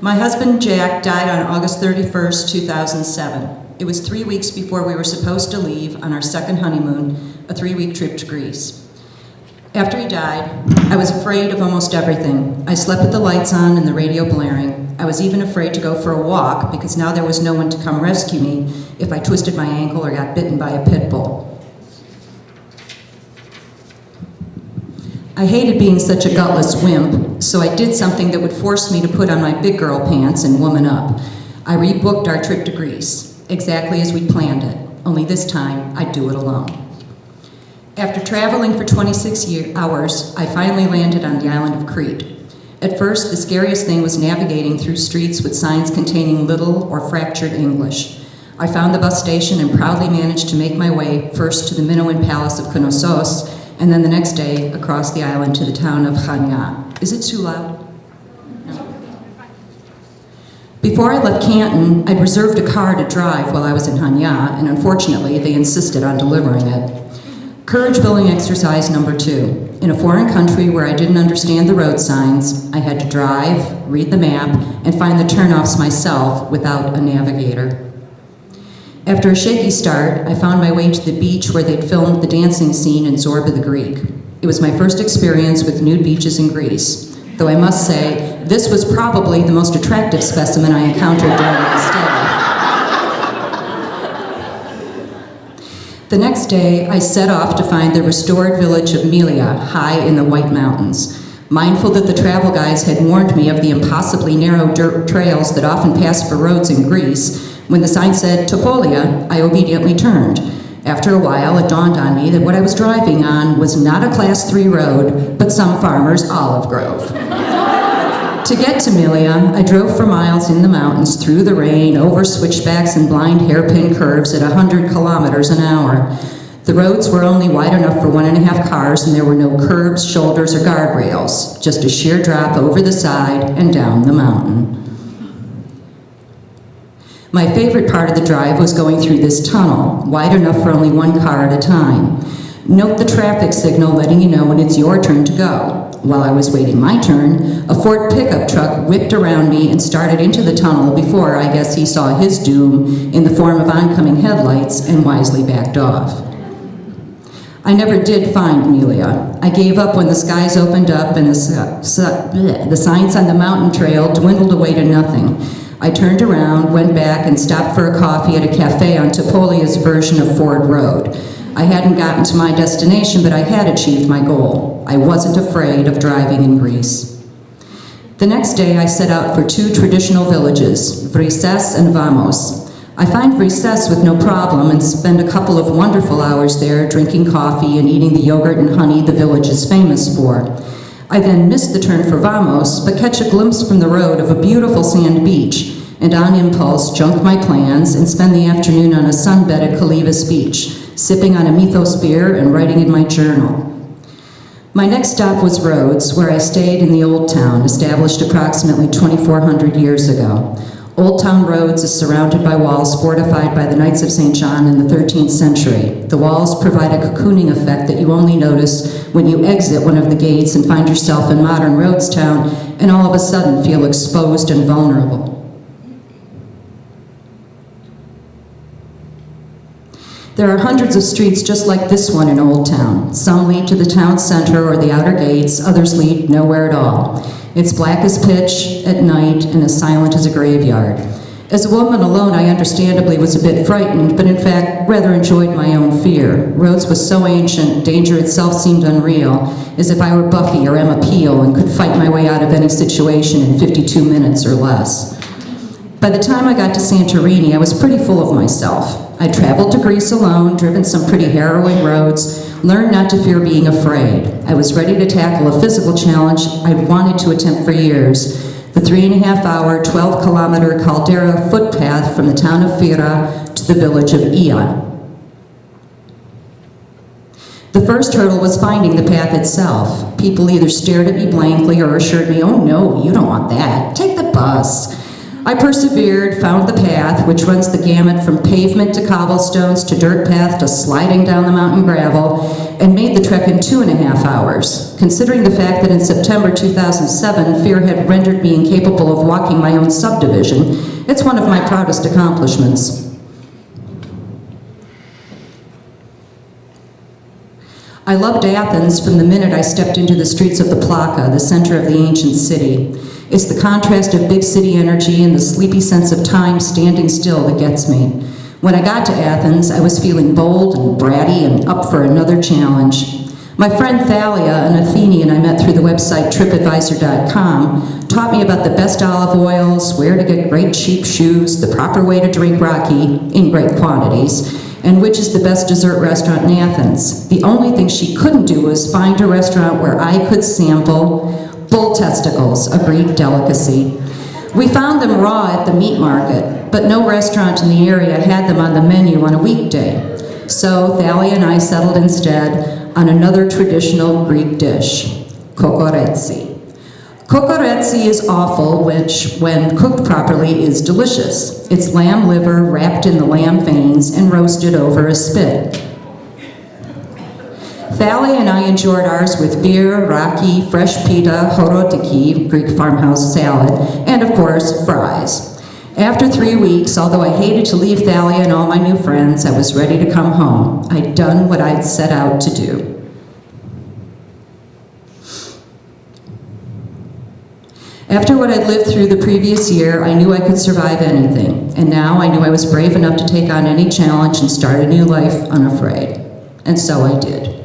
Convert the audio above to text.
My husband, Jack, died on August 31st, 2007. It was 3 weeks before we were supposed to leave on our second honeymoon, a 3-week trip to Greece. After he died, I was afraid of almost everything. I slept with the lights on and the radio blaring. I was even afraid to go for a walk because now there was no one to come rescue me if I twisted my ankle or got bitten by a pit bull. I hated being such a gutless wimp, so I did something that would force me to put on my big girl pants and woman up. I rebooked our trip to Greece, exactly as we planned it, only this time I'd do it alone. After traveling for 26 hours, I finally landed on the island of Crete. At first, the scariest thing was navigating through streets with signs containing little or fractured English. I found the bus station and proudly managed to make my way first to the Minoan Palace of Knossos, and then the next day across the island to the town of Chania. Is it too loud? No. Before I left Canton, I'd reserved a car to drive while I was in Chania, and unfortunately, they insisted on delivering it. Courage-building exercise number 2. In a foreign country where I didn't understand the road signs, I had to drive, read the map, and find the turnoffs myself without a navigator. After a shaky start, I found my way to the beach where they'd filmed the dancing scene in Zorba the Greek. It was my first experience with nude beaches in Greece, though I must say, this was probably the most attractive specimen I encountered during my stay. The next day, I set off to find the restored village of Melia, high in the White Mountains. Mindful that the travel guides had warned me of the impossibly narrow dirt trails that often pass for roads in Greece, when the sign said Topolia, I obediently turned. After a while, it dawned on me that what I was driving on was not a Class 3 road, but some farmer's olive grove. To get to Melia, I drove for miles in the mountains, through the rain, over switchbacks and blind hairpin curves at 100 kilometers an hour. The roads were only wide enough for 1.5 cars, and there were no curbs, shoulders, or guardrails, just a sheer drop over the side and down the mountain. My favorite part of the drive was going through this tunnel, wide enough for only 1 car at a time. Note the traffic signal letting you know when it's your turn to go. While I was waiting my turn, a Ford pickup truck whipped around me and started into the tunnel before I guess he saw his doom in the form of oncoming headlights and wisely backed off. I never did find Melia. I gave up when the skies opened up and the signs on the mountain trail dwindled away to nothing. I turned around, went back, and stopped for a coffee at a cafe on Topolia's version of Ford Road. I hadn't gotten to my destination, but I had achieved my goal. I wasn't afraid of driving in Greece. The next day, I set out for 2 traditional villages, Vrises and Vamos. I find Vrises with no problem and spend a couple of wonderful hours there drinking coffee and eating the yogurt and honey the village is famous for. I then missed the turn for Vamos, but catch a glimpse from the road of a beautiful sand beach, and on impulse junk my plans and spend the afternoon on a sunbed at Kalivas Beach, sipping on a mythos beer and writing in my journal. My next stop was Rhodes, where I stayed in the Old Town, established approximately 2,400 years ago. Old Town Rhodes is surrounded by walls fortified by the Knights of St. John in the 13th century. The walls provide a cocooning effect that you only notice when you exit one of the gates and find yourself in modern Rhodes Town and all of a sudden feel exposed and vulnerable. There are hundreds of streets just like this one in Old Town. Some lead to the town center or the outer gates, others lead nowhere at all. It's black as pitch at night and as silent as a graveyard. As a woman alone, I understandably was a bit frightened, but in fact rather enjoyed my own fear. Rhodes was so ancient, danger itself seemed unreal, as if I were Buffy or Emma Peel and could fight my way out of any situation in 52 minutes or less. By the time I got to Santorini, I was pretty full of myself. I'd traveled to Greece alone, driven some pretty harrowing roads, learned not to fear being afraid. I was ready to tackle a physical challenge I'd wanted to attempt for years, the 3.5-hour, 12-kilometer Caldera footpath from the town of Fira to the village of Ia. The first hurdle was finding the path itself. People either stared at me blankly or assured me, "Oh no, you don't want that, take the bus." I persevered, found the path, which runs the gamut from pavement to cobblestones to dirt path to sliding down the mountain gravel, and made the trek in 2.5 hours. Considering the fact that in September 2007, fear had rendered me incapable of walking my own subdivision, it's one of my proudest accomplishments. I loved Athens from the minute I stepped into the streets of the Pecha, the center of the ancient city. It's the contrast of big city energy and the sleepy sense of time standing still that gets me. When I got to Athens, I was feeling bold and bratty and up for another challenge. My friend Thalia, an Athenian I met through the website tripadvisor.com, taught me about the best olive oils, where to get great cheap shoes, the proper way to drink raki in great quantities, and which is the best dessert restaurant in Athens. The only thing she couldn't do was find a restaurant where I could sample bull testicles, a Greek delicacy. We found them raw at the meat market, but no restaurant in the area had them on the menu on a weekday. So Thalia and I settled instead on another traditional Greek dish, kokoretsi. Kokoretsi is offal, which, when cooked properly, is delicious. It's lamb liver wrapped in the lamb veins and roasted over a spit. Thalia and I enjoyed ours with beer, raki, fresh pita, horotiki, Greek farmhouse salad, and of course, fries. After 3 weeks, although I hated to leave Thalia and all my new friends, I was ready to come home. I'd done what I'd set out to do. After what I'd lived through the previous year, I knew I could survive anything. And now I knew I was brave enough to take on any challenge and start a new life unafraid. And so I did.